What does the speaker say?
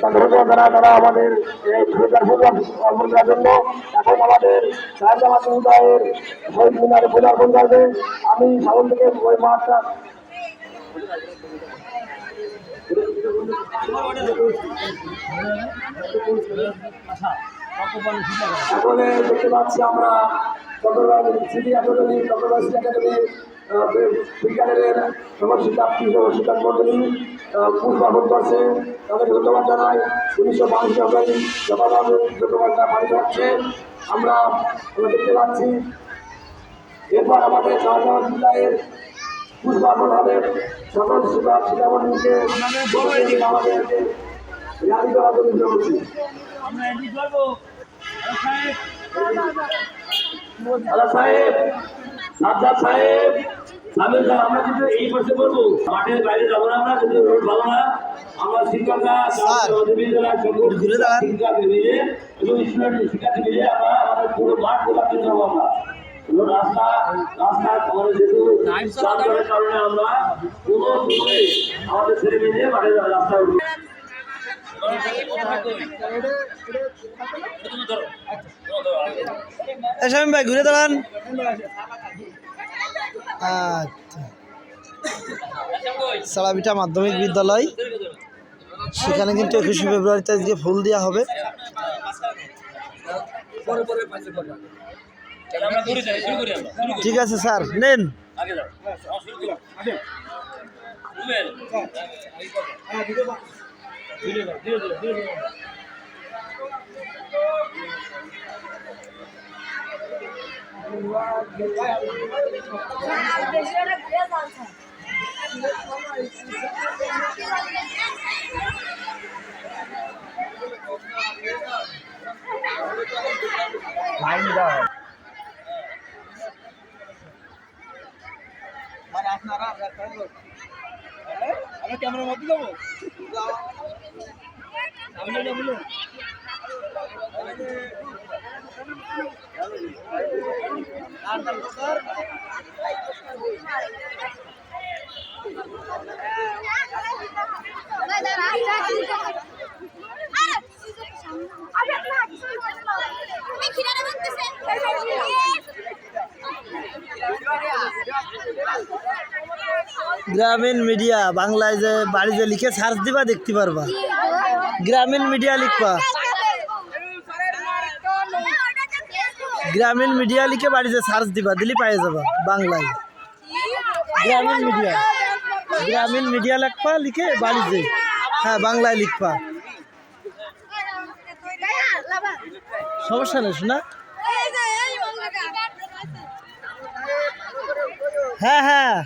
ধন্যবাদ তারা আমাদের এই কর্মকর্তার জন্য। এখন আমাদের সাহেবাবাদ সমুদায়ের শহীদ মিনারে পদার্পণ করবে। আমি সামন থেকে ওই মাঠটা সকলে দেখতে পাচ্ছি আমরা Chittagong city academy, Chittagong city academy বিজ্ঞানের সকল শিক্ষার্থী ও শিক্ষক মন্ডলী পুষ্পার্পণ করছে। তাদেরকে ধন্যবাদ জানাই। 1952 ফেব্রুয়ারি যতটা পালিত হচ্ছে আমরা দেখতে পাচ্ছি। এরপর আমাদের ঝাড়গ্রাম জেলার পুষ্পার্পণ হবে। সকল শিক্ষামন্ডলীকে আমাদেরকে র্যালি করার জন্য করছি। সাহেব সাজ্জাদ সাহেব সামিল স্যার, আমরা কিন্তু এই পাশে করবো, মাঠের বাইরে যাবো না। আমরা কিন্তু রোড ভালো না। আমরা শিক্ষকরা শিক্ষার্থী মিলে এবং স্টুডেন্ট শিক্ষার্থী মিলে আমরা আমাদের পুরো মাঠ খোলার জন্য আমরা রাস্তা আমাদের যেহেতু যানজটের কারণে আমরা কোনো আমাদের ছেলে মেয়ে মাঠে রাস্তায় উঠি। শামীম ভাই ঘুরে দাঁড়ান। আচ্ছা, সালাবিটা মাধ্যমিক বিদ্যালয়, সেখানে কিন্তু 21শে ফেব্রুয়ারিতে আজকে ফুল দেওয়া হবে। ঠিক আছে স্যার, নেন। ক্যামেরার মধ্যে যাবো। গ্রামীণ মিডিয়া বাংলায় যে বাড়ি যে লিখে সার্চ দিবা দেখতে পারবা। গ্রামীণ মিডিয়া লিখবা, গ্রামীণ মিডিয়া লিখে বাড়িতে সার্চ দিবা, দিলি পাই যাবা বাংলায়। গ্রামীণ মিডিয়া, গ্রামীণ মিডিয়া লিখবা, লিখে বাড়িতে হ্যাঁ বাংলায় লিখবা, সমস্যা নেই শোনা। হ্যাঁ হ্যাঁ